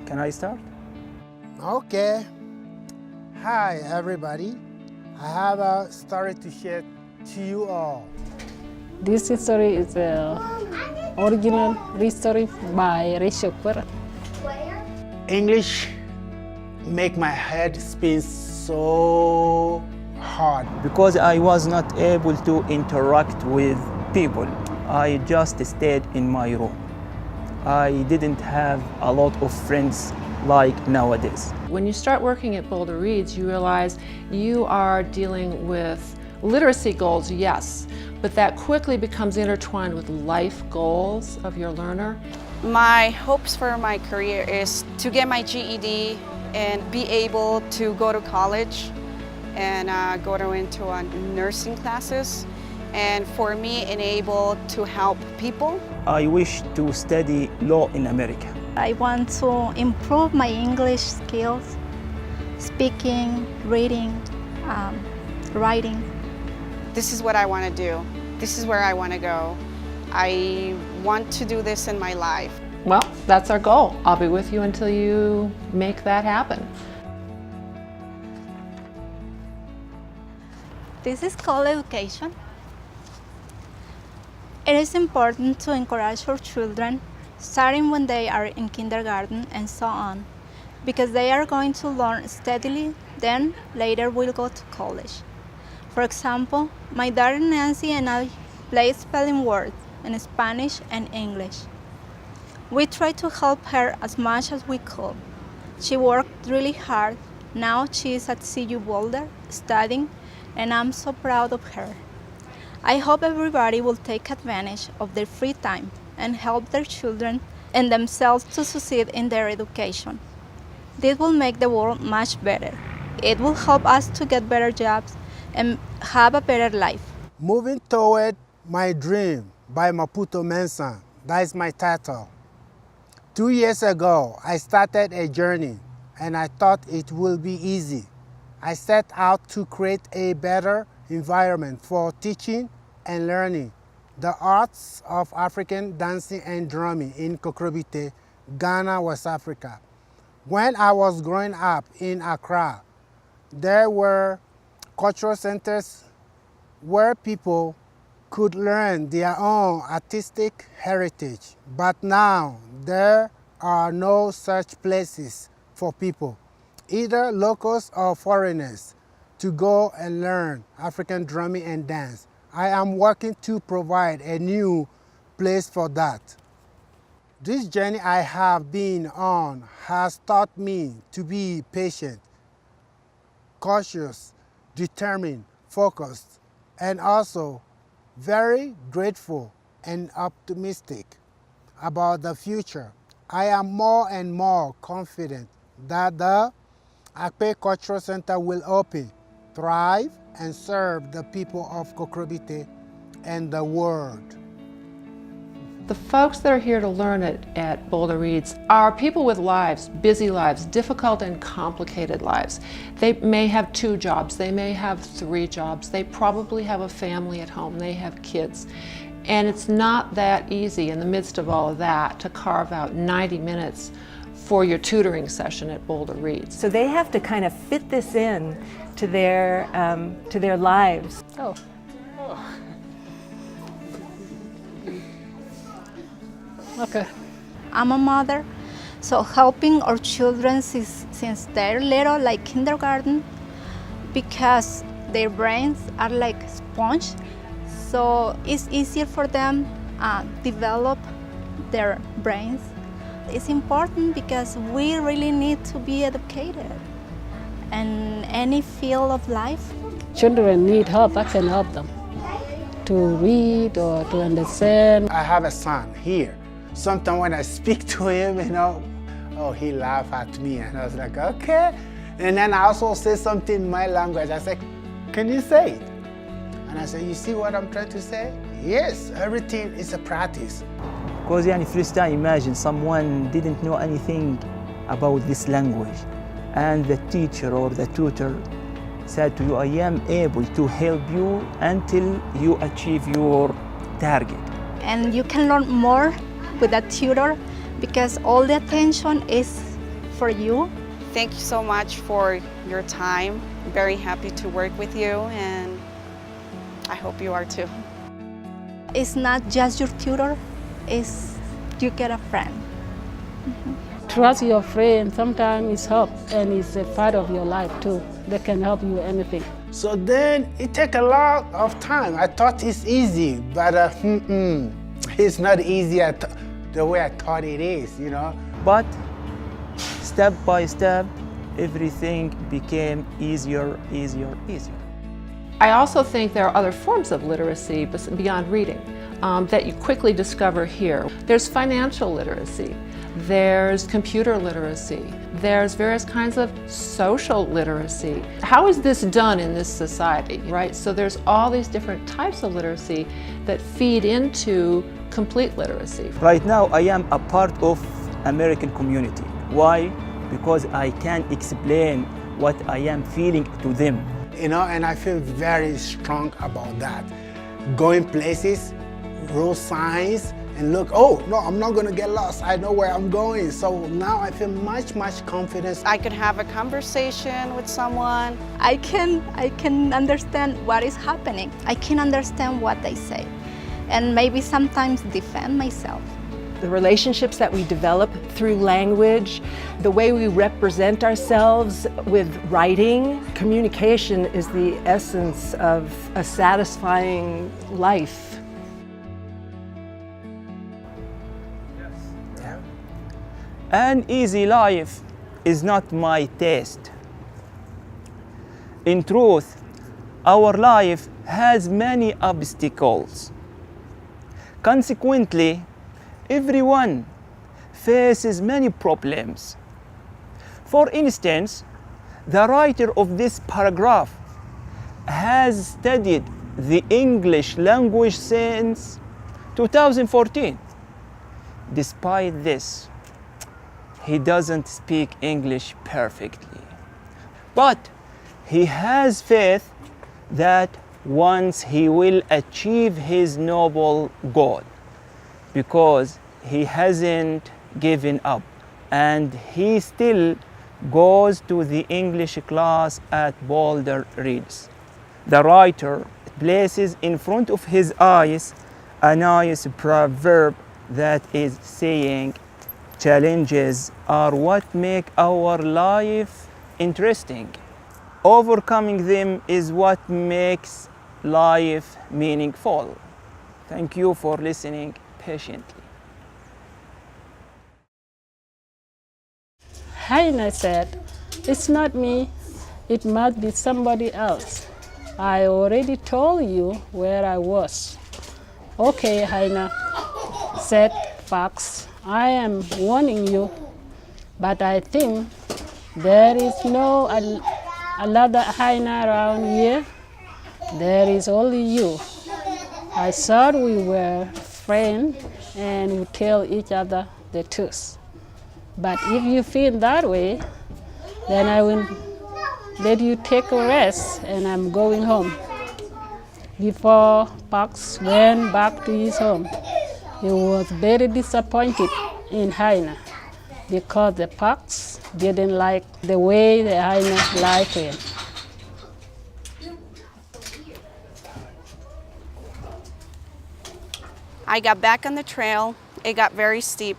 Can I start? Okay. Hi, everybody. I have a story to share to you all. This story is original story by Rachel. English make my head spin so hard. Because I was not able to interact with people, I just stayed in my room. I didn't have a lot of friends like nowadays. When you start working at BoulderReads, you realize you are dealing with literacy goals, yes, but that quickly becomes intertwined with life goals of your learner. My hopes for my career is to get my GED and be able to go to college and go into nursing classes, and for me, enable to help people. I wish to study law in America. I want to improve my English skills, speaking, reading, writing. This is what I want to do. This is where I want to go. I want to do this in my life. Well, that's our goal. I'll be with you until you make that happen. This is called education. It is important to encourage our children, starting when they are in kindergarten and so on, because they are going to learn steadily, then later will go to college. For example, my daughter Nancy and I play spelling words in Spanish and English. We tried to help her as much as we could. She worked really hard. Now she is at CU Boulder studying, and I'm so proud of her. I hope everybody will take advantage of their free time and help their children and themselves to succeed in their education. This will make the world much better. It will help us to get better jobs and have a better life. Moving Toward My Dream by Maputo Mensah. That is my title. 2 years ago, I started a journey and I thought it will be easy. I set out to create a better environment for teaching and learning the arts of African dancing and drumming in Kokrobite, Ghana, West Africa. When I was growing up in Accra, there were cultural centers where people could learn their own artistic heritage. But now there are no such places for people, either locals or foreigners, to go and learn African drumming and dance. I am working to provide a new place for that. This journey I have been on has taught me to be patient, cautious, determined, focused, and also very grateful and optimistic about the future. I am more and more confident that the Akpe Cultural Center will open, thrive, and serve the people of Kokrobite and the world. The folks that are here to learn at BoulderReads are people with lives, busy lives, difficult and complicated lives. They may have 2 jobs, they may have 3 jobs, they probably have a family at home, they have kids. And it's not that easy in the midst of all of that to carve out 90 minutes for your tutoring session at BoulderReads. So they have to kind of fit this in to their lives. Oh. Okay. I'm a mother, so helping our children since they're little, like kindergarten, because their brains are like sponge, so it's easier for them develop their brains. It's important because we really need to be educated in any field of life. Children need help. I can help them to read or to understand. I have a son here. Sometimes when I speak to him, he laughs at me, and I was like, okay. And then I also say something in my language. I said, can you say it? And I said, you see what I'm trying to say? Yes, everything is a practice. Because first time imagine someone didn't know anything about this language, and the teacher or the tutor said to you, I am able to help you until you achieve your target. And you can learn more with a tutor because all the attention is for you. Thank you so much for your time. I'm very happy to work with you, and I hope you are too. It's not just your tutor, it's you get a friend. Trust your friend. Sometimes it's help, and it's a part of your life too. They can help you anything. So then it takes a lot of time. I thought it's easy, but it's not easy the way I thought it is, you know. But step by step, everything became easier. I also think there are other forms of literacy beyond reading that you quickly discover here. There's financial literacy, there's computer literacy, there's various kinds of social literacy. How is this done in this society, right? So there's all these different types of literacy that feed into complete literacy. Right now, I am a part of American community. Why? Because I can explain what I am feeling to them. You know, and I feel very strong about that. Going places, road signs, and look, oh, no, I'm not gonna get lost. I know where I'm going. So now I feel much confidence. I could have a conversation with someone. I can understand what is happening. I can understand what they say, and maybe sometimes defend myself. The relationships that we develop through language, the way we represent ourselves with writing. Communication is the essence of a satisfying life. An easy life is not my taste. In truth, our life has many obstacles. Consequently, everyone faces many problems. For instance, the writer of this paragraph has studied the English language since 2014. Despite this, he doesn't speak English perfectly. But he has faith that once he will achieve his noble goal, because he hasn't given up and he still goes to the English class at BoulderReads. The writer places in front of his eyes a nice proverb that is saying, challenges are what make our life interesting. Overcoming them is what makes life meaningful. Thank you for listening patiently. Haina said, "It's not me, it must be somebody else. I already told you where I was." "Okay, Haina," said Fox, "I am warning you, but I think there is no another Haina around here. There is only you. I thought we were friends and would tell each other the truth. But if you feel that way, then I will let you take a rest and I'm going home." Before Fox went back to his home, he was very disappointed in Haina because the Fox didn't like the way the Haina liked him. I got back on the trail. It got very steep.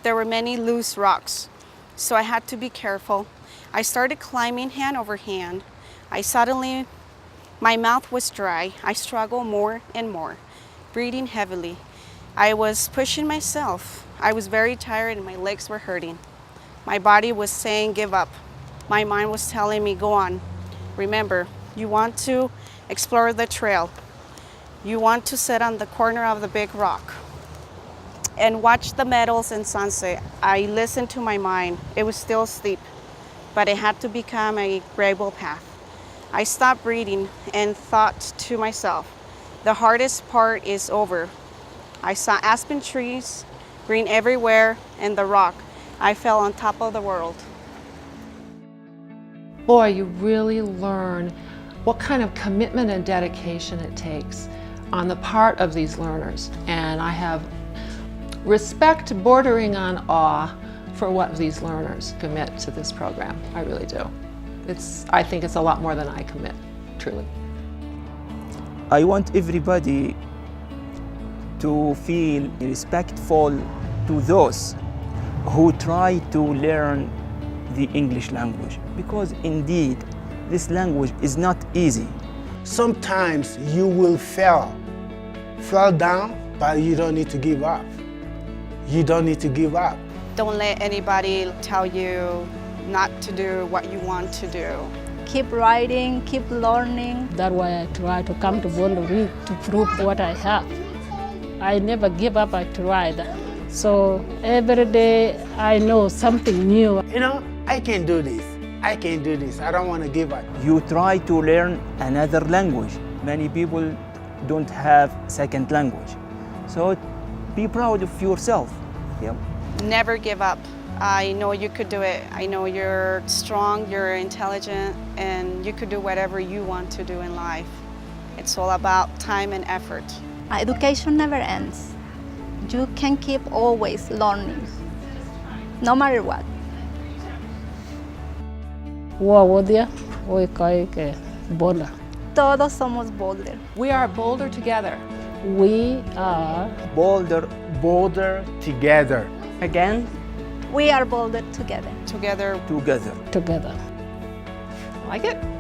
There were many loose rocks, so I had to be careful. I started climbing hand over hand. My mouth was dry. I struggled more and more, breathing heavily. I was pushing myself. I was very tired and my legs were hurting. My body was saying, give up. My mind was telling me, go on. Remember, you want to explore the trail. You want to sit on the corner of the big rock and watch the meadows and sunset. I listened to my mind. It was still steep, but it had to become a gravel path. I stopped breathing and thought to myself, the hardest part is over. I saw aspen trees, green everywhere, and the rock. I fell on top of the world. Boy, you really learn what kind of commitment and dedication it takes on the part of these learners. And I have respect bordering on awe for what these learners commit to this program. I really do. I think it's a lot more than I commit, truly. I want everybody to feel respectful to those who try to learn the English language, because indeed this language is not easy. Sometimes you will fall down, but you don't need to give up. You don't need to give up. Don't let anybody tell you not to do what you want to do. Keep writing, keep learning. That's why I try to come to BoulderReads to prove what I have. I never give up, I tried. So every day I know something new. You know, I can do this. I can do this. I don't want to give up. You try to learn another language. Many people don't have second language. So be proud of yourself. Yeah. Never give up. I know you could do it. I know you're strong, you're intelligent, and you could do whatever you want to do in life. It's all about time and effort. Education never ends. You can keep always learning, no matter what. Todos somos Boulder. We are Boulder together. We are Boulder together. Again, We are Boulder together. Together. together. together. Like it?